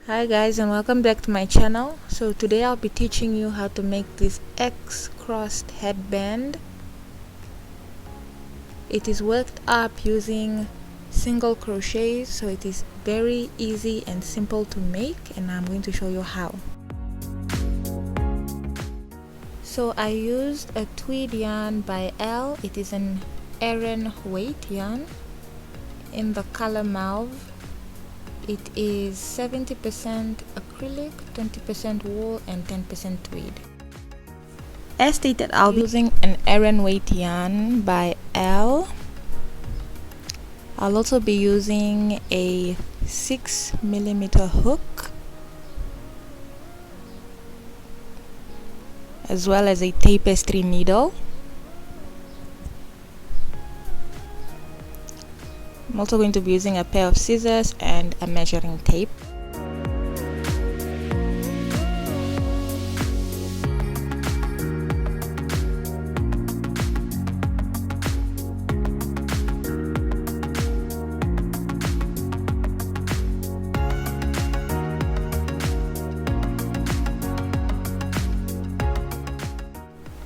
Hi guys, and welcome back to my channel. So today I'll be teaching you how to make this X crossed headband. It is worked up using single crochets, so it is very easy and simple to make, and I'm going to show you how. So I used a tweed yarn by L. It is an Aran weight yarn in the color mauve. It is 70% acrylic, 20% wool, and 10% tweed. As stated, I'll be using an Aran weight yarn by L. I'll also be using a 6mm hook, as well as a tapestry needle. I'm also going to be using a pair of scissors and a measuring tape.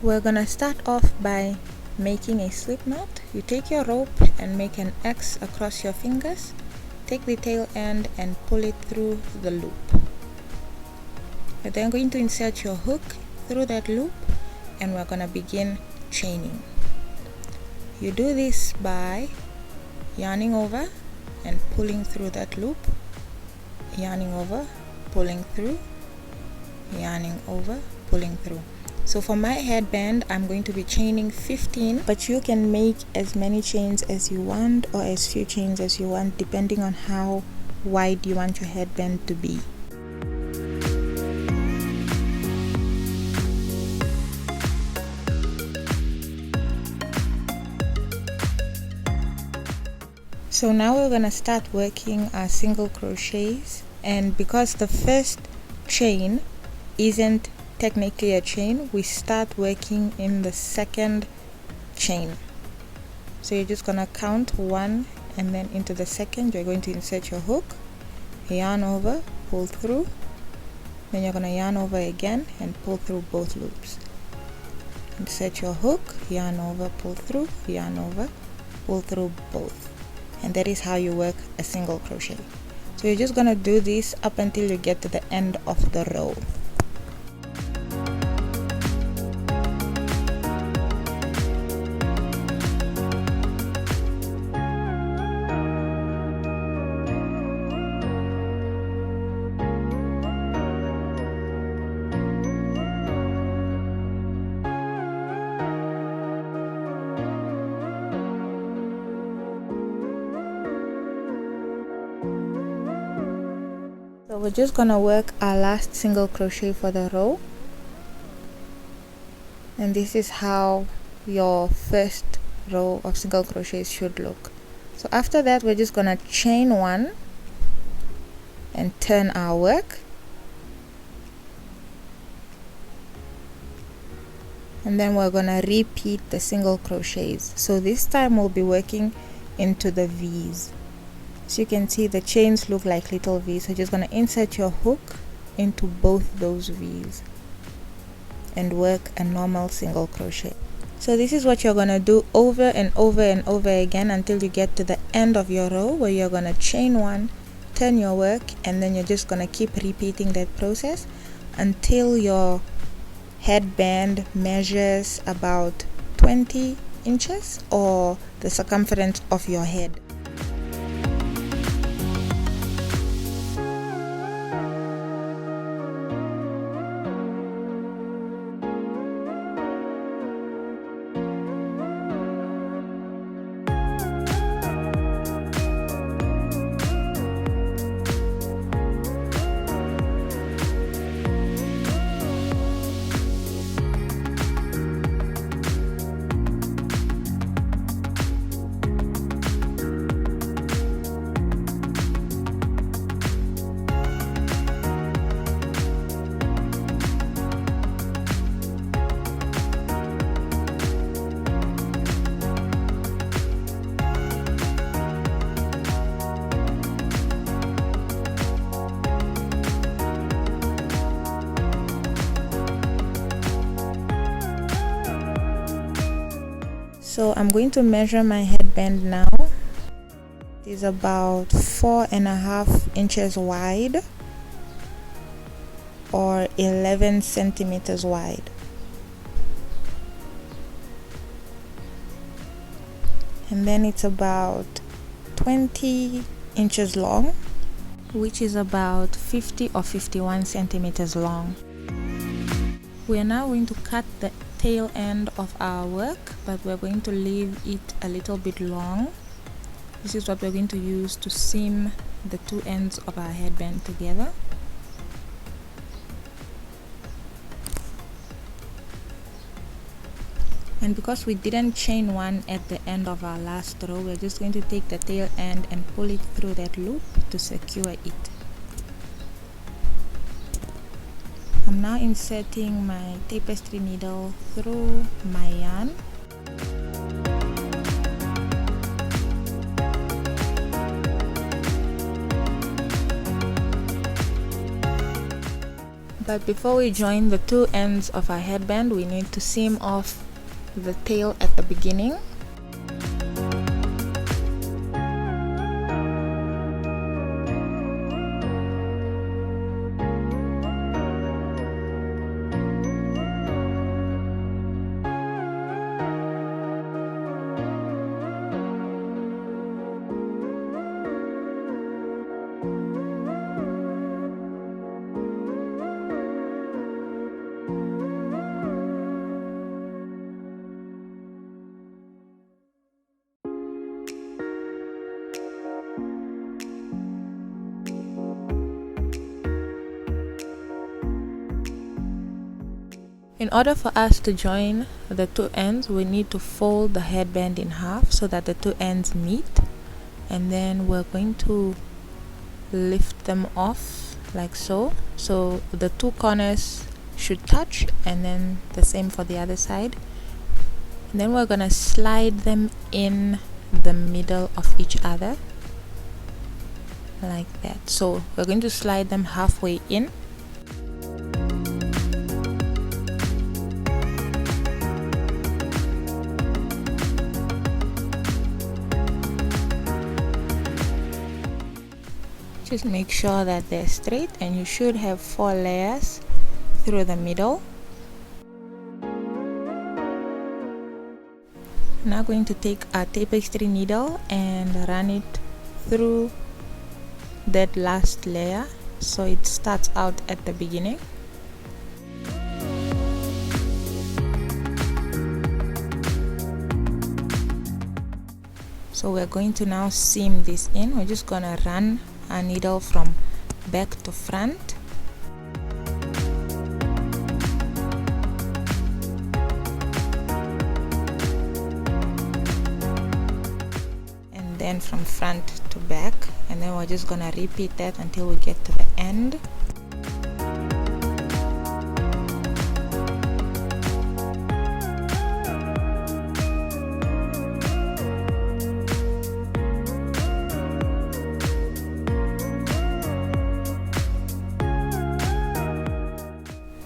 We're gonna start off by making a slip knot. You take your rope and make an X across your fingers. Take the tail end and pull it through the loop. You're then going to insert your hook through that loop, and we're gonna begin chaining. You do this by yarning over and pulling through that loop, yarning over, pulling through, yarning over, pulling through. So for my headband, I'm going to be chaining 15, but you can make as many chains as you want or as few chains as you want, depending on how wide you want your headband to be. So now we're going to start working our single crochets, and because the first chain isn't technically a chain, we start working in the second chain. So you're just gonna count one, and then into the second you're going to insert your hook, yarn over, pull through, then you're gonna yarn over again and pull through both loops. Insert your hook, yarn over, pull through, yarn over, pull through both, and that is how you work a single crochet. So you're just gonna do this up until you get to the end of the row. So we're just gonna work our last single crochet for the row, and this is how your first row of single crochets should look. So after that, we're just gonna chain one and turn our work, and then we're gonna repeat the single crochets. So this time we'll be working into the V's. So you can see the chains look like little V's. So you're just going to insert your hook into both those V's and work a normal single crochet. So this is what you're going to do over and over and over again until you get to the end of your row, where you're going to chain one, turn your work, and then you're just going to keep repeating that process until your headband measures about 20 inches or the circumference of your head. So I'm going to measure my headband now. It is about 4.5 inches wide or 11 centimeters wide. And then it's about 20 inches long, which is about 50 or 51 centimeters long. We are now going to cut the tail end of our work, but we're going to leave it a little bit long. This is what we're going to use to seam the two ends of our headband together. And because we didn't chain one at the end of our last row, we're just going to take the tail end and pull it through that loop to secure it. I'm now inserting my tapestry needle through my yarn. But before we join the two ends of our headband, we need to seam off the tail at the beginning. In order for us to join the two ends, we need to fold the headband in half so that the two ends meet, and then we're going to lift them off like so. So the two corners should touch, and then the same for the other side. And then we're gonna slide them in the middle of each other like that. So we're going to slide them halfway in. Just make sure that they're straight, and you should have 4 layers through the middle. I'm now going to take our tapestry needle and run it through that last layer so it starts out at the beginning. So we're going to now seam this in. We're just gonna run our needle from back to front. And then from front to back, and then we're just gonna repeat that until we get to the end.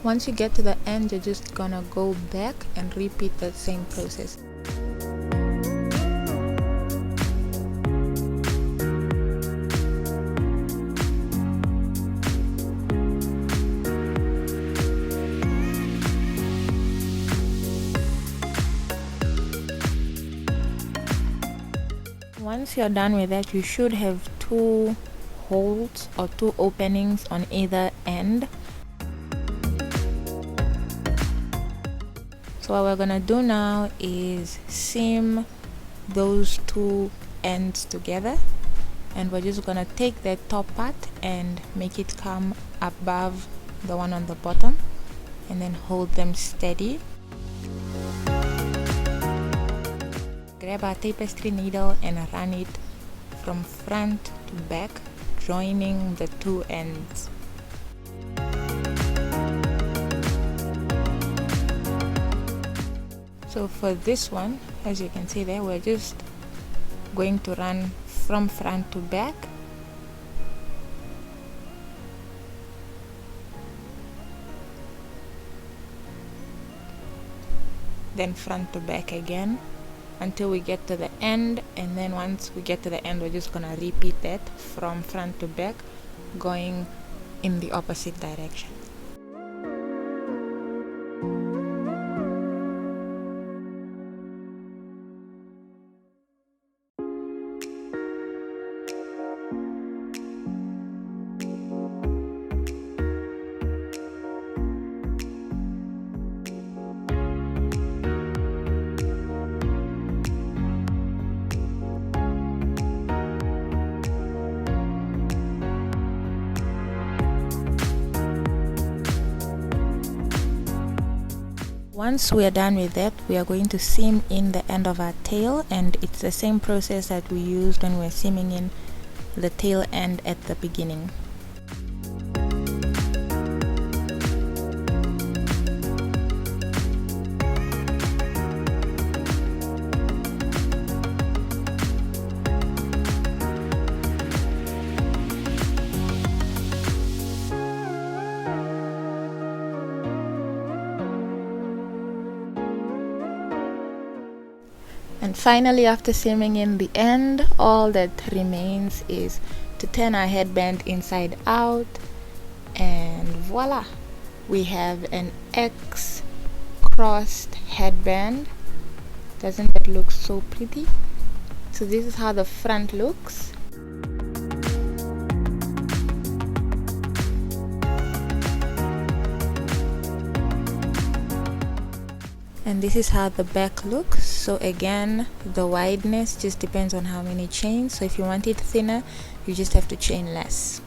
Once you get to the end, you're just gonna go back and repeat that same process. Once you're done with that, you should have 2 holes or 2 openings on either end. So what we're gonna do now is seam those 2 ends together, and we're just gonna take that top part and make it come above the one on the bottom, and then hold them steady. Grab our tapestry needle and run it from front to back, joining the 2 ends. So for this one, as you can see there, we're just going to run from front to back, then front to back again, until we get to the end, and then once we get to the end, we're just gonna repeat that from front to back, going in the opposite direction. Once we are done with that, we are going to seam in the end of our tail, and it's the same process that we used when we were seaming in the tail end at the beginning. And finally, after seaming in the end, all that remains is to turn our headband inside out, and voila, we have an X crossed headband. Doesn't that look so pretty? So this is how the front looks. And this is how the back looks. So again, the wideness just depends on how many chains. So if you want it thinner, you just have to chain less.